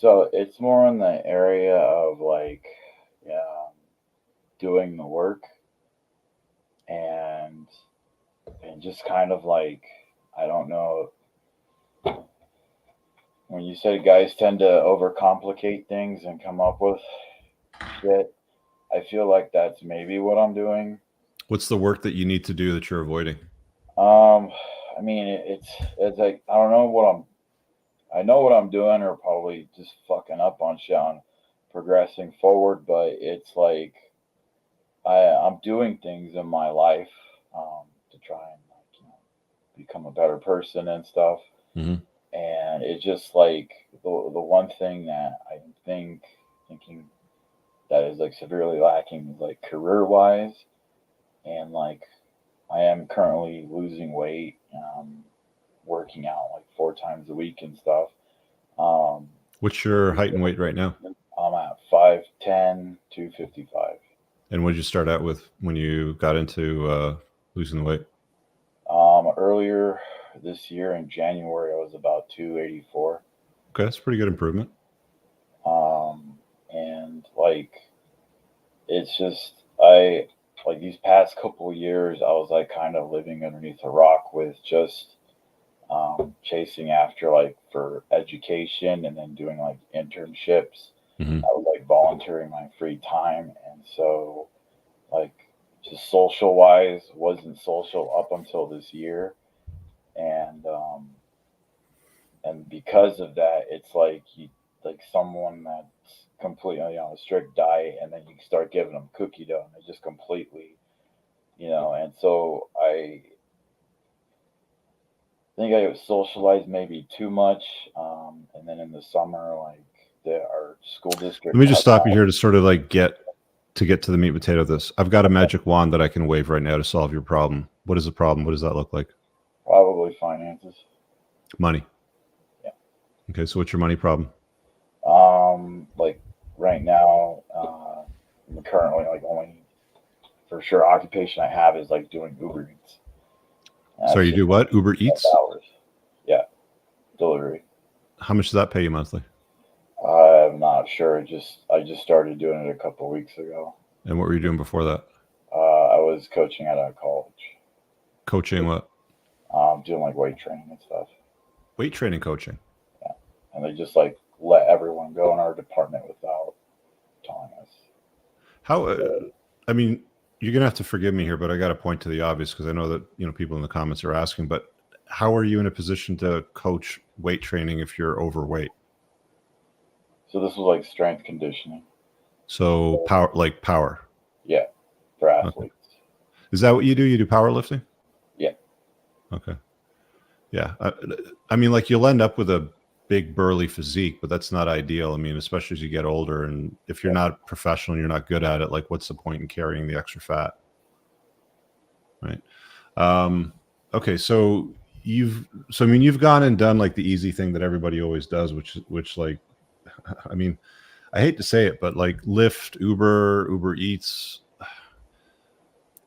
So it's more in the area of like, yeah, doing the work and just kind of like, I don't know, when you said guys tend to overcomplicate things and come up with shit, I feel like that's maybe what I'm doing. What's the work that you need to do that you're avoiding? Um, I mean, it's like I don't know what I know what I'm doing, or probably just fucking up on shit on progressing forward. But it's like I'm doing things in my life to try and like become a better person and stuff. Hmm. And it's just like the one thing that I thinking that is like severely lacking is like career wise, and like I am currently losing weight, working out like 4 times a week and stuff. Um, What's your height and weight right now? I'm at 5'10", 255. And what did you start out with when you got into losing the weight? Earlier this year in January, I was about 284. Okay, that's a pretty good improvement. And like, it's just, I, like these past couple of years, I was like kind of living underneath a rock with just chasing after like for education and then doing like internships. Hmm. I was like volunteering my free time. And so, like, just social wise, wasn't social up until this year. And, and because of that, it's like you like someone that's completely on a strict diet, and then you start giving them cookie dough, and they just completely, And so I think I socialized maybe too much, and then in the summer, like our school Let district me just cut stop you back. here to sort of like get to the meat and potato of this. I've got a Okay, magic wand that I can wave right now to solve your problem. What is the problem? What does that look like? probably finances. Money. Yeah. Okay, so what's your money problem? Like right now, I'm currently like only for sure occupation I have is like doing Uber Eats. So That's you just do what? Uber Eats? hours. Yeah, delivery. How much does that pay you monthly? I'm not sure. I just started doing it a couple of weeks ago. And what were you doing before that? I was coaching at a college, Coaching what? doing like weight training and stuff. Weight training coaching. Yeah, and they just like let everyone go in our department without telling us. How So, I mean, you're gonna have to forgive me here, but I got to point to the obvious because I know that people in the comments are asking. But how are you in a position to coach weight training if you're overweight? so this was like strength conditioning. So power, like power. Yeah, for Okay. athletes. Is that what you do? You do powerlifting? Yeah, Okay. Yeah. I mean, like you'll end up with a big burly physique, but that's not ideal. I mean, especially as you get older, and if you're yeah. not professional, and you're not good at it. Like, what's the point in carrying the extra fat, right? Um, okay, so I mean, you've gone and done like the easy thing that everybody always does, which like, I mean, I hate to say it, but like Lyft, Uber Eats,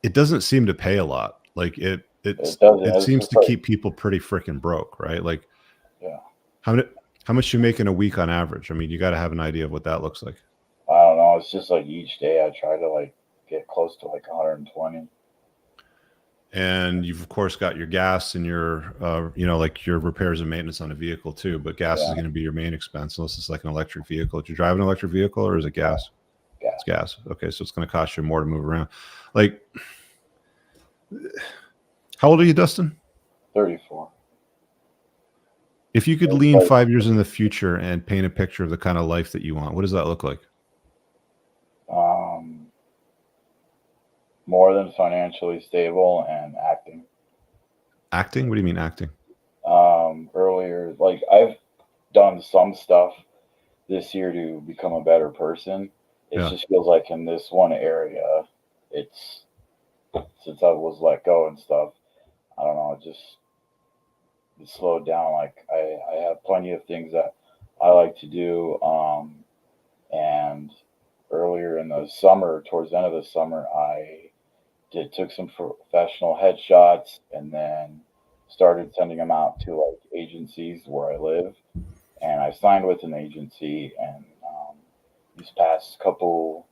it doesn't seem to pay a lot. Like It doesn't. it It's seems just to like keep people pretty freaking broke, right? Like yeah. how many, how much you make in a week on average? I mean, you got to have an idea of what that looks like. I don't know. It's just like each day I try to like get close to like 120. And you've of course got your gas and your like your repairs and maintenance on a vehicle too, but gas is Yeah, going to be your main expense unless it's like an electric vehicle. Do you drive an electric vehicle or is it no gas? It's gas. gas. Okay, so it's going to cost you more to move around. Like, how old are you, Dustin? 34. If you could It's lean like 5 years in the future and paint a picture of the kind of life that you want, what does that look like? um, more than financially stable and acting. Acting? What do you mean acting? Earlier, like I've done some stuff this year to become a better person. It Yeah. just feels like in this one area, it's since I was let go and stuff. I don't know. It slowed down. Like I have plenty of things that I like to do. And earlier in the summer, towards the end of the summer, I took some professional headshots and then started sending them out to like agencies where I live. and I signed with an agency. And these past couple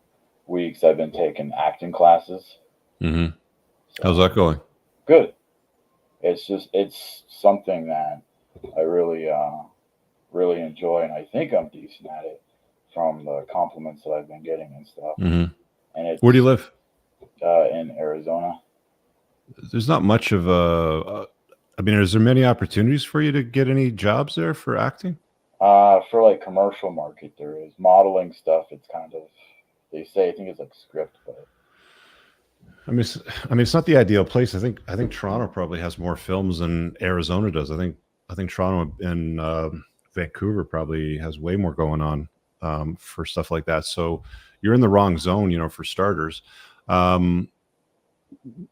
weeks, I've been taking acting classes. Mm-hmm. So, How's that going? good. It's something that I really enjoy, and I think I'm decent at it from the compliments that I've been getting and stuff. Mm-hmm. And it's Where do you live? in Arizona. There's not much of a. I mean, is there many opportunities for you to get any jobs there for acting? For like commercial market, there is modeling stuff. It's kind of, they say, I think it's like script, but It's not the ideal place. I think Toronto probably has more films than Arizona does. I think Toronto and Vancouver probably has way more going on for stuff like that. So you're in the wrong zone, for starters. Um,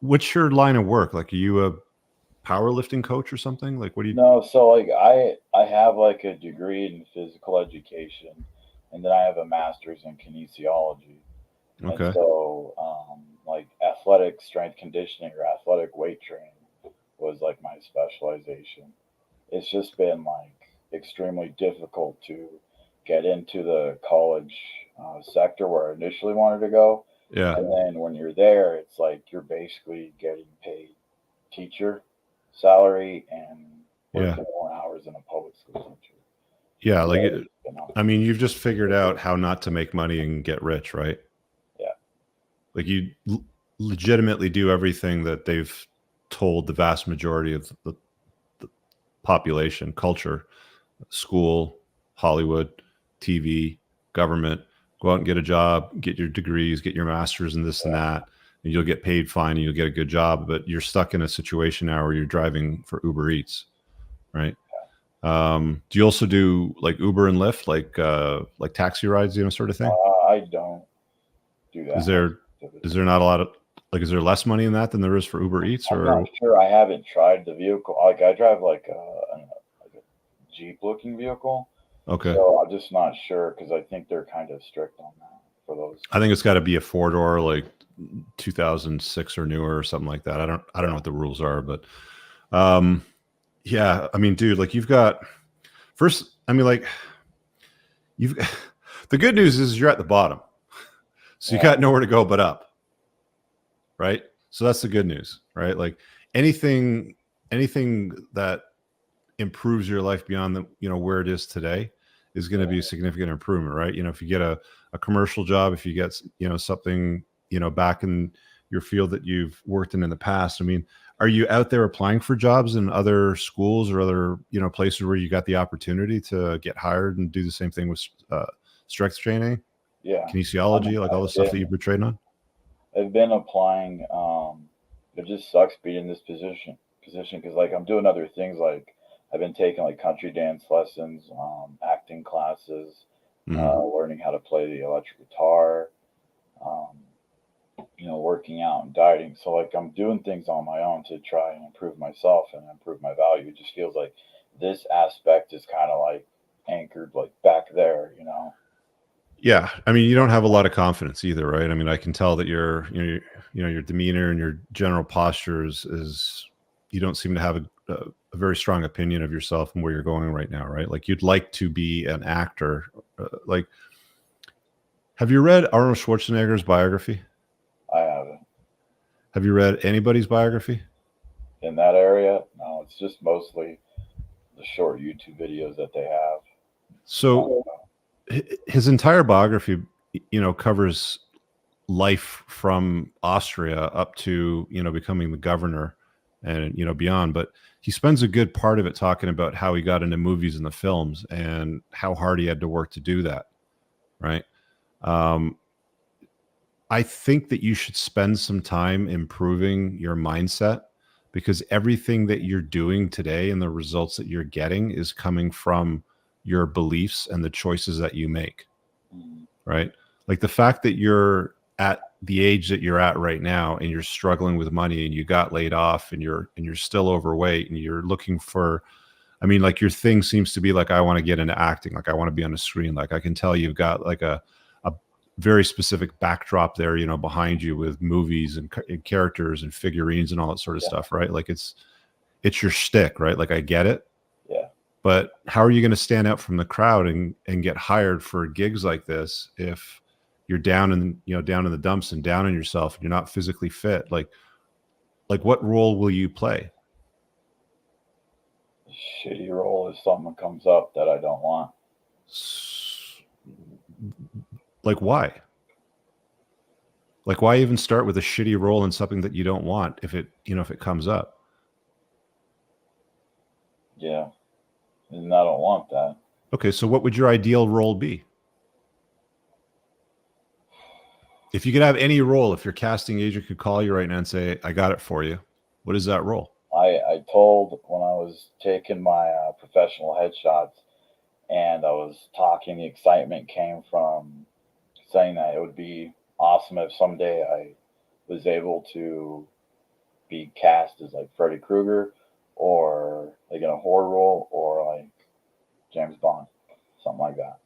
what's your line of work? Like, are you a powerlifting coach or something? Like, what do you? no. So like I have like a degree in physical education, and then I have a master's in kinesiology. And Okay. so, like athletic strength conditioning or athletic weight training was like my specialization. It's just been like extremely difficult to get into the college sector where I initially wanted to go. Yeah. And then when you're there, it's like you're basically getting paid teacher salary and Yeah. working more hours than a public school teacher. Yeah. So, Like, you know, you've just figured out how not to make money and get rich, right? yeah, Like, you legitimately do everything that they've told the vast majority of the population, culture, school, Hollywood, TV, government. Go out and get a job, get your degrees, get your masters and this and that, and you'll get paid fine and you'll get a good job. But you're stuck in a situation now where you're driving for Uber Eats, right? Do you also do like Uber and Lyft, like taxi rides, sort of thing? I don't do Is that much there is activity. there not a lot of, like, is there less money in that than there is for Uber Eats, I'm not or? sure. I haven't tried the vehicle. Like I drive like a Jeep looking vehicle, Okay. so I'm just not sure because I think they're kind of strict on that for those. I think it's got to be a four door, like 2006 or newer or something like that. I don't know what the rules are, but um, yeah. I mean, dude, like, you've got first. I mean, like, you've the good news is you're at the bottom, so you Yeah, got nowhere to go but up, right? So that's the good news, right? Like, anything anything that improves your life beyond where it is today is going to be a significant improvement, right? If you get a commercial job, if you get something back in your field that you've worked in the past. I mean, are you out there applying for jobs in other schools or other places where you got the opportunity to get hired and do the same thing with strength training, yeah. kinesiology, like all the I've stuff that been you've been trained on? I've been applying. It just sucks being in this position because like I'm doing other things. Like I've been taking like country dance lessons, acting classes, Hmm. learning how to play the electric guitar. Um, working out and dieting. So like I'm doing things on my own to try and improve myself and improve my value. It just feels like this aspect is kind of like anchored like back there. Yeah, I mean, you don't have a lot of confidence either, right? I mean, I can tell that your demeanor and your general posture is you don't seem to have a very strong opinion of yourself and where you're going right now, right? Like, you'd like to be an actor. Like, have you read Arnold Schwarzenegger's biography? I haven't Have you read anybody's biography? in that area. No, it's just mostly the short YouTube videos that they have. So Um, his entire biography, covers life from Austria up to becoming the governor and beyond. But he spends a good part of it talking about how he got into movies and the films and how hard he had to work to do that. Right. Um, I think that you should spend some time improving your mindset, because everything that you're doing today and the results that you're getting is coming from your beliefs and the choices that you make. mm, Right? Like, the fact that you're at the age that you're at right now and you're struggling with money and you got laid off and you're still overweight and you're looking for, I mean, like, your thing seems to be like, I want to get into acting, like I want to be on the screen. Like, I can tell you've got like a very specific backdrop there, behind you with movies and characters and figurines and all that sort of yeah, stuff, right? Like, it's your shtick, right? Like, I get it. yeah, But how are you going to stand out from the crowd and get hired for gigs like this if you're down in, down in the dumps and down on yourself and you're not physically fit? Like what role will you play? Shitty role if something comes up that I don't want. Like why? Like why even start with a shitty role in something that you don't want if it comes up? Yeah. And I don't want that. Okay, so what would your ideal role be? If you could have any role, if your casting agent could call you right now and say, I got it for you, what is that role? I told when I was taking my professional headshots and I was talking, the excitement came from saying that it would be awesome if someday I was able to be cast as like Freddy Krueger or like in a horror role or like James Bond, something like that.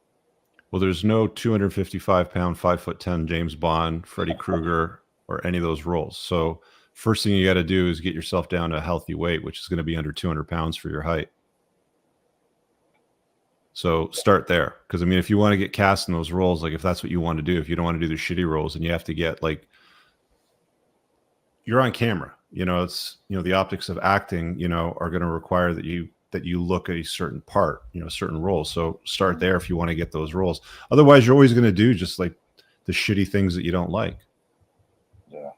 Well, there's no 255-pound, 5'10" James Bond, Freddy Krueger, or any of those roles. So first thing you got to do is get yourself down to a healthy weight, which is going to be under 200 pounds for your height. So start there. Because I mean, if you want to get cast in those roles, like if that's what you want to do, if you don't want to do the shitty roles and you have to get like, you're on camera, it's, the optics of acting, are going to require that you look at a certain part, certain roles. So start there if you want to get those roles. Otherwise, you're always going to do just like the shitty things that you don't like. Yeah.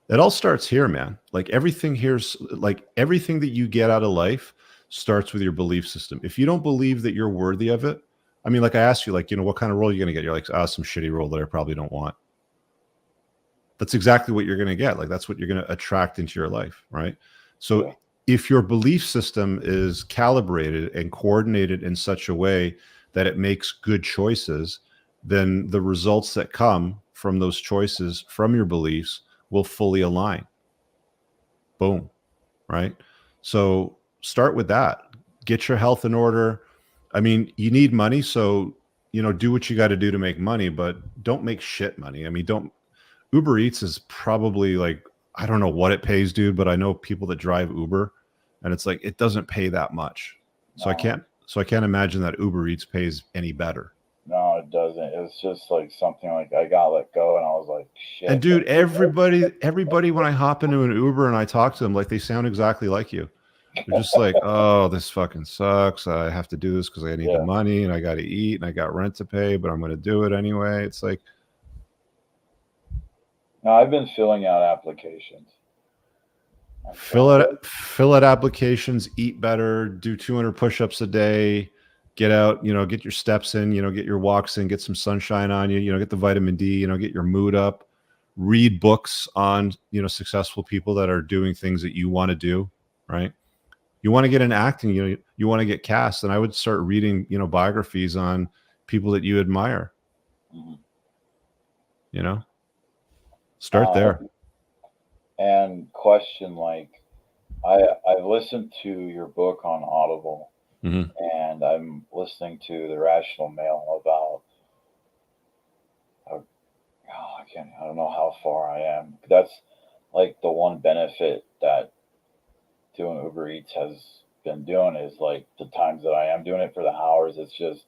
It all starts here, man. Like everything here's like everything that you get out of life starts with your belief system. If you don't believe that you're worthy of it, I mean, like I asked you, like, what kind of role are you going to get? You're like, some shitty role that I probably don't want. That's exactly what you're going to get. Like, that's what you're going to attract into your life. Right. So Yeah. If your belief system is calibrated and coordinated in such a way that it makes good choices, then the results that come from those choices, from your beliefs, will fully align. Boom. Right. So start with that. Get your health in order. I mean, you need money. So, do what you got to do to make money, but don't make shit money. I mean, Uber Eats is probably like, I don't know what it pays, dude, but I know people that drive Uber and it's like, it doesn't pay that much. So I can't imagine that Uber Eats pays any better. No, it doesn't. It's just like something like I got let go and I was like, shit. And dude, everybody, when I hop into an Uber and I talk to them, like they sound exactly like you. They're just like, oh, this fucking sucks. I have to do this because I need the money and I got to eat and I got rent to pay, but I'm going to do it anyway. It's like, no, I've been filling out applications. Fill out applications, eat better, do 200 push-ups a day, get out, get your steps in, get your walks in, get some sunshine on you, get the vitamin D, get your mood up, read books on, successful people that are doing things that you want to do, right? You want to get in acting, you want to get cast, and I would start reading, biographies on people that you admire. Mm-hmm. Start there. And question, like, I listened to your book on Audible, and I'm listening to The Rational Male about, I don't know how far I am. That's like the one benefit that doing Uber Eats has been doing is like the times that I am doing it for the hours, it's just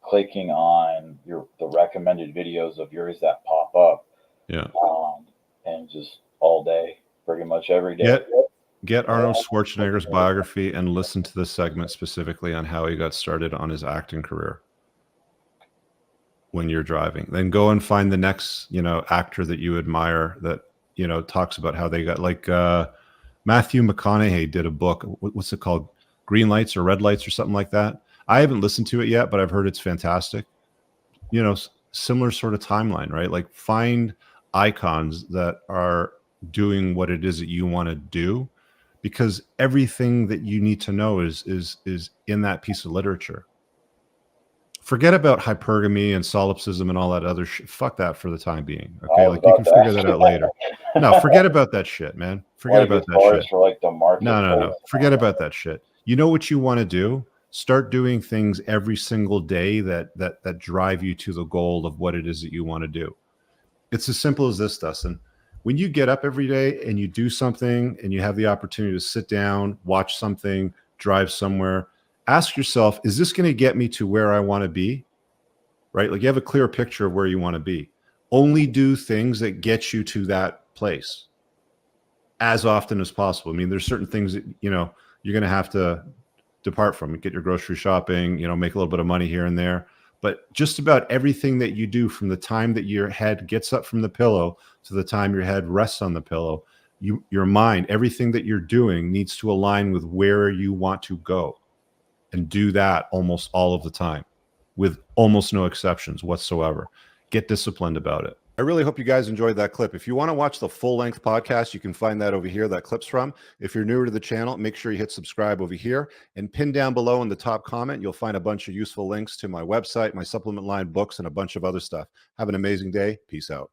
clicking on the recommended videos of yours that pop up. Yeah. And just all day, pretty much every day. Get Arnold Schwarzenegger's biography and listen to this segment specifically on how he got started on his acting career when you're driving. Then go and find the next, actor that you admire that, talks about how they got, like Matthew McConaughey did a book. What's it called? Green Lights or Red Lights or something like that. I haven't listened to it yet, but I've heard it's fantastic. Similar sort of timeline, right? Like find icons that are doing what it is that you want to do, because everything that you need to know is in that piece of literature. Forget about hypergamy and solipsism and all that other shit. Fuck that for the time being. Okay, like you can figure that out later. No, forget about that shit, man. Forget about that shit. For like the market. No. Forget about that shit. You know what you want to do? Start doing things every single day that drive you to the goal of what it is that you want to do. It's as simple as this, Dustin. When you get up every day and you do something and you have the opportunity to sit down, watch something, drive somewhere, ask yourself, is this going to get me to where I want to be? Right? Like you have a clear picture of where you want to be. Only do things that get you to that place as often as possible. I mean, there's certain things that, you know, you're going to have to depart from, get your grocery shopping, you know, make a little bit of money here and there. But just about everything that you do from the time that your head gets up from the pillow to the time your head rests on the pillow, your mind, everything that you're doing needs to align with where you want to go, and do that almost all of the time with almost no exceptions whatsoever. Get disciplined about it. I really hope you guys enjoyed that clip. If you want to watch the full-length podcast, you can find that over here, that clip's from. If you're newer to the channel, make sure you hit subscribe over here, and pin down below in the top comment, you'll find a bunch of useful links to my website, my supplement line, books, and a bunch of other stuff. Have an amazing day. Peace out.